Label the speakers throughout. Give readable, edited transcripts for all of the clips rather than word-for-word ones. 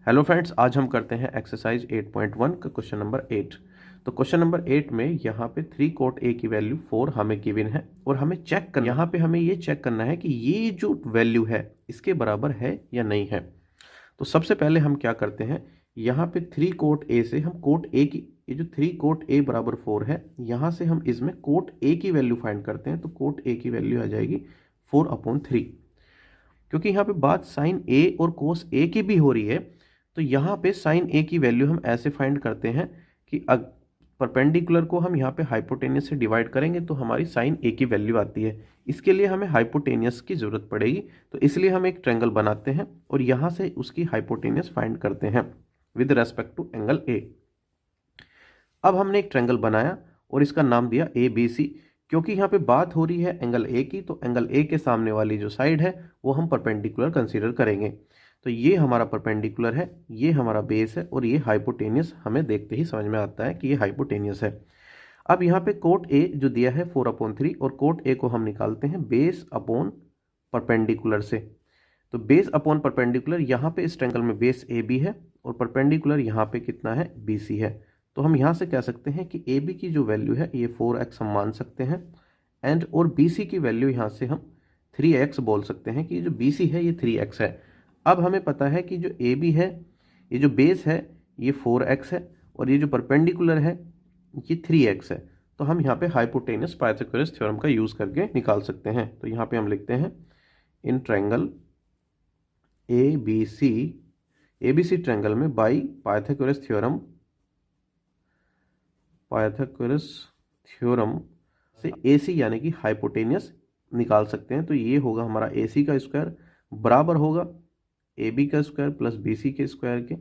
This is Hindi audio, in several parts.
Speaker 1: हेलो फ्रेंड्स, आज हम करते हैं एक्सरसाइज 8.1 का क्वेश्चन नंबर 8। तो क्वेश्चन नंबर 8 में यहाँ पे 3 कोट ए की वैल्यू 4 हमें गिवन है और हमें चेक करना, यहाँ पे हमें ये चेक करना है कि ये जो वैल्यू है इसके बराबर है या नहीं है। तो सबसे पहले हम क्या करते हैं, यहाँ पे 3 कोट ए से हम कोट ए की, ये जो 3 कोट ए बराबर 4 है, यहाँ से हम इसमें कोट ए की वैल्यू फाइंड करते हैं। तो कोट ए की वैल्यू आ जाएगी 4/3। क्योंकि यहाँ पे बात साइन ए और कोस ए की भी हो रही है, तो यहाँ पे साइन ए की वैल्यू हम ऐसे फाइंड करते हैं कि परपेंडिकुलर को हम यहाँ पे हाइपोटेनियस से डिवाइड करेंगे तो हमारी साइन ए की वैल्यू आती है। इसके लिए हमें हाइपोटेनियस की जरूरत पड़ेगी, तो इसलिए हम एक ट्रायंगल बनाते हैं और यहाँ से उसकी हाइपोटेनियस फाइंड करते हैं with respect to angle A. अब हमने एक ट्रायंगल बनाया और इसका नाम दिया ए बी सी। क्योंकि यहाँ पे बात हो रही है एंगल ए की, तो एंगल ए के सामने वाली जो साइड है वो हम परपेंडिकुलर कंसीडर करेंगे। तो ये हमारा परपेंडिकुलर है, ये हमारा बेस है और ये हाइपोटेनियस हमें देखते ही समझ में आता है कि ये हाइपोटेनियस है। अब यहाँ पे कोट ए जो दिया है 4/3 और कोट ए को हम निकालते हैं बेस अपॉन परपेंडिकुलर से। तो बेस अपॉन परपेंडिकुलर, यहाँ पे इस ट्रायंगल में बेस ए बी है और परपेंडिकुलर यहाँ पे कितना है, बी सी है। तो हम यहाँ से कह सकते हैं कि ए बी की जो वैल्यू है ये 4x हम मान सकते हैं एंड और बी सी की वैल्यू यहाँ से हम 3x बोल सकते हैं कि ये जो बी सी है ये 3x है। अब हमें पता है कि जो ए बी है, ये जो बेस है ये 4x है और ये जो परपेंडिकुलर है ये 3x है। तो हम यहाँ पे हाइपोटेनियस पाइथागोरस थ्योरम का यूज़ करके निकाल सकते हैं। तो यहाँ पे हम लिखते हैं in triangle A B C triangle में बाई पाइथागोरस थ्योरम से ए सी यानी कि हाइपोटेनियस निकाल सकते हैं। तो ये होगा हमारा ए सी का स्क्वायर बराबर होगा ए बी का स्क्वायर प्लस बी सी के स्क्वायर के।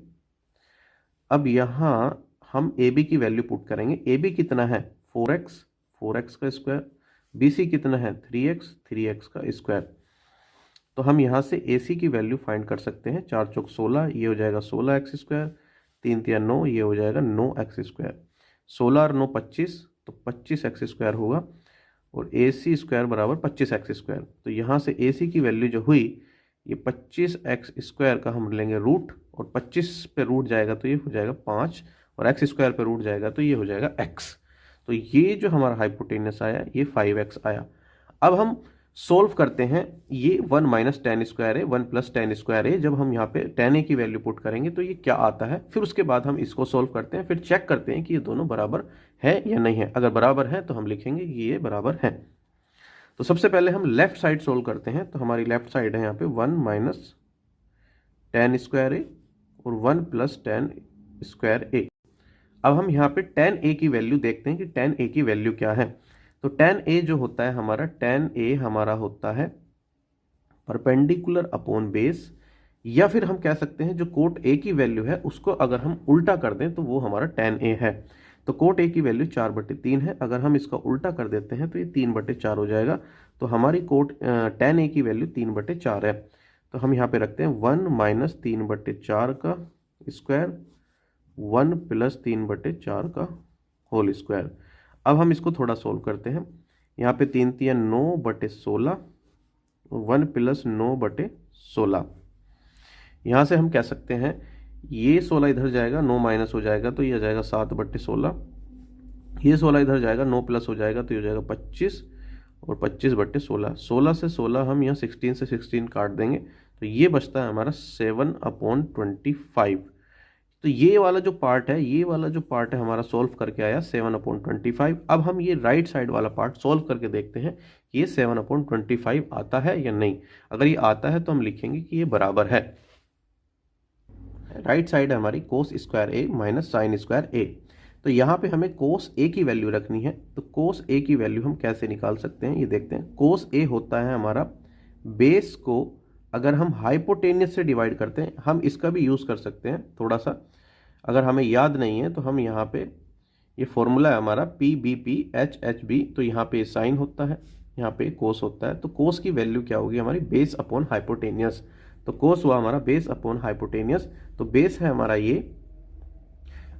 Speaker 1: अब यहाँ हम ए बी की वैल्यू पुट करेंगे। ए बी कितना है 4x का स्क्वायर, बी सी कितना है 3x का स्क्वायर। तो हम यहाँ से ए सी की वैल्यू फाइंड कर सकते हैं। 4 चौक 16, ये हो जाएगा 16x स्क्वायर, 3 तिया 9, ये हो जाएगा 9x स्क्वायर। 16 और 9 25, तो 25x स्क्वायर होगा और ए सी स्क्वायर बराबर 25x स्क्वायर। तो यहाँ से ए सी की वैल्यू जो हुई ये 25x स्क्वायर का हम लेंगे रूट और 25 पे रूट जाएगा तो ये हो जाएगा 5 और x स्क्वायर पे रूट जाएगा तो ये हो जाएगा x। तो ये जो हमारा हाइपोटेनस आया ये 5x आया। अब हम सोल्व करते हैं, ये 1 माइनस टेन स्क्वायर है, 1 प्लस टेन स्क्वायर है। जब हम यहाँ पे टेन ए की वैल्यू पुट करेंगे तो ये क्या आता है, फिर उसके बाद हम इसको सोल्व करते हैं, फिर चेक करते हैं कि ये दोनों बराबर है या नहीं है। अगर बराबर है तो हम लिखेंगे कि ये बराबर है। तो सबसे पहले हम लेफ्ट साइड सोल्व करते हैं। तो हमारी लेफ्ट साइड है यहाँ पे 1 माइनस टेन स्क्वायर ए और 1 प्लस टेन स्क्वायर ए। अब हम यहाँ पे टेन ए की वैल्यू देखते हैं कि टेन ए की वैल्यू क्या है। तो टेन ए जो होता है हमारा, टेन ए हमारा होता है परपेंडिकुलर अपॉन बेस, या फिर हम कह सकते हैं जो कोट ए की वैल्यू है उसको अगर हम उल्टा कर दें तो वो हमारा टेन ए है। तो कोट ए की वैल्यू 4/3 है, अगर हम इसका उल्टा कर देते हैं तो ये 3/4 हो जाएगा। तो हमारी कोट टेन ए की वैल्यू 3/4 है। तो हम यहाँ पे रखते हैं 1 माइनस 3/4 का स्क्वायर, 1 प्लस 3/4 का होल स्क्वायर। अब हम इसको थोड़ा सोल्व करते हैं। यहाँ पे 3 तिया 9/16, 1 प्लस 9/16। यहाँ से हम कह सकते हैं ये 16 इधर जाएगा, 9 माइनस हो जाएगा तो ये आ जाएगा 7/16। ये 16 इधर जाएगा, 9 प्लस हो जाएगा तो ये हो जाएगा 25 और 25/16। 16 से 16 हम यहाँ 16 से 16 काट देंगे तो ये बचता है हमारा 7/25। तो ये वाला जो पार्ट है हमारा सोल्व करके आया 7/25। अब हम ये राइट साइड वाला पार्ट सोल्व करके देखते हैं कि ये 7/25 आता है या नहीं। अगर ये आता है तो हम लिखेंगे कि ये बराबर है। राइट साइड है हमारी कोस स्क्वायर ए माइनस साइन स्क्वायर ए। तो यहाँ पे हमें कोस ए की वैल्यू रखनी है। तो कोस ए की वैल्यू हम कैसे निकाल सकते हैं, ये देखते हैं। कोस ए होता है हमारा बेस को अगर हम हाइपोटेनियस से डिवाइड करते हैं, हम इसका भी यूज़ कर सकते हैं थोड़ा सा, अगर हमें याद नहीं है तो हम यहाँ पे ये फॉर्मूला है हमारा PBP/HHB। तो यहाँ पे साइन होता है, यहाँ पे कोस होता है। तो कोस की वैल्यू क्या होगी हमारी, बेस अपॉन हाइपोटेनियस। तो कोस हुआ हमारा बेस अपॉन हाइपोटेनियस। तो बेस है हमारा ये,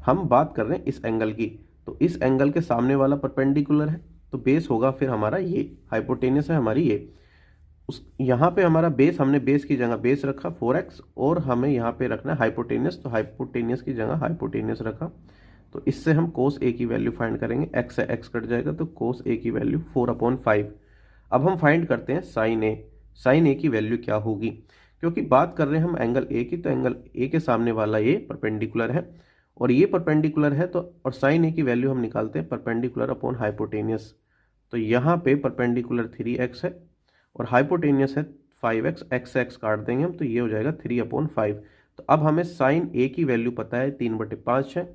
Speaker 1: हम बात कर रहे हैं इस एंगल की, तो इस एंगल के सामने वाला परपेंडिकुलर है तो बेस होगा फिर हमारा ये, हाइपोटेनियस है हमारी ये। यहाँ पे हमारा बेस, हमने बेस की जगह बेस रखा 4x, और हमें यहाँ पे रखना है हाइपोटेनियस, तो हाइपोटेनियस की जगह हाइपोटेनियस रखा। तो इससे हम कोस ए की वैल्यू फाइंड करेंगे, x से x कट जाएगा तो कोस ए की वैल्यू 4/5। अब हम फाइंड करते हैं साइन ए। साइन ए की वैल्यू क्या होगी, क्योंकि बात कर रहे हैं हम एंगल ए की, तो एंगल ए के सामने वाला ये परपेंडिकुलर है और ये परपेंडिकुलर है, तो और साइन ए की वैल्यू हम निकालते हैं परपेंडिकुलर अपॉन हाइपोटेनियस। तो यहाँ पे परपेंडिकुलर 3x है और हाइपोटेनियस है 5x, x से x काट देंगे हम तो ये हो जाएगा 3/5। तो अब हमें साइन ए की वैल्यू पता है 3/5 है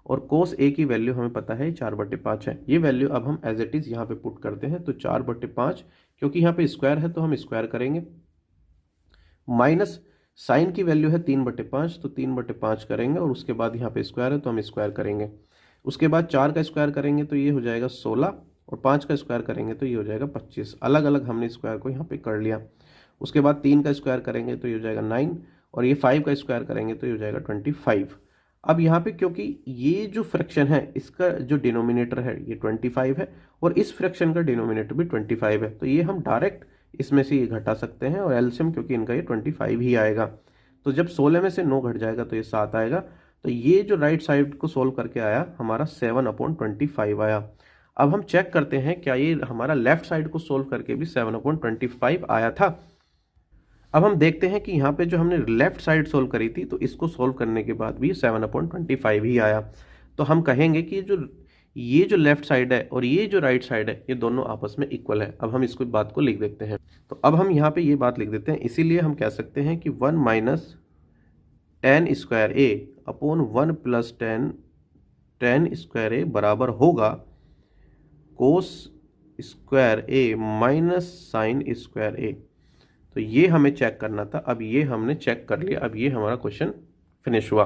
Speaker 1: और कोस ए की वैल्यू हमें पता है 4/5 है। ये वैल्यू अब हम एज इट इज़ यहाँ पे पुट करते हैं, तो 4/5, क्योंकि यहाँ पे स्क्वायर है तो हम स्क्वायर करेंगे, माइनस साइन की वैल्यू है 3/5, तो 3/5 करेंगे और उसके बाद यहाँ पे स्क्वायर है तो हम स्क्वायर करेंगे। उसके बाद 4 का स्क्वायर करेंगे तो ये हो जाएगा 16 और 5 का स्क्वायर करेंगे तो ये हो जाएगा 25। अलग अलग हमने स्क्वायर को यहाँ पे कर लिया। उसके बाद 3 का स्क्वायर करेंगे तो ये हो जाएगा 9 और ये 5 का स्क्वायर करेंगे तो ये हो जाएगा 25। अब यहाँ पे क्योंकि ये जो फ्रैक्शन है इसका जो डिनोमिनेटर है ये 25 है और इस फ्रैक्शन का डिनोमिनेटर भी 25 है, तो ये हम डायरेक्ट इसमें से ये घटा सकते हैं और एलसीएम क्योंकि इनका ये 25 ही आएगा। तो जब 16 में से 9 घट जाएगा तो ये 7 आएगा। तो ये जो राइट साइड को सोल्व करके आया हमारा 7/25 आया। अब हम चेक करते हैं क्या ये हमारा लेफ्ट साइड को सोल्व करके भी 7/25 आया था। अब हम देखते हैं कि यहाँ पे जो हमने लेफ्ट साइड सोल्व करी थी तो इसको सोल्व करने के बाद भी 7/25 ही आया। तो हम कहेंगे कि ये जो लेफ्ट साइड है और ये जो राइट साइड है ये दोनों आपस में इक्वल है। अब हम इसको बात को लिख देते हैं, तो अब हम यहाँ पे ये बात लिख देते हैं, इसीलिए हम कह सकते हैं कि 1 - tan स्क्वायर ए अपॉन 1 + tan स्क्वायर ए बराबर होगा कोस स्क्वायर ए माइनस साइन स्क्वायर ए। तो ये हमें चेक करना था, अब ये हमने चेक कर लिया, अब ये हमारा क्वेश्चन फिनिश हुआ।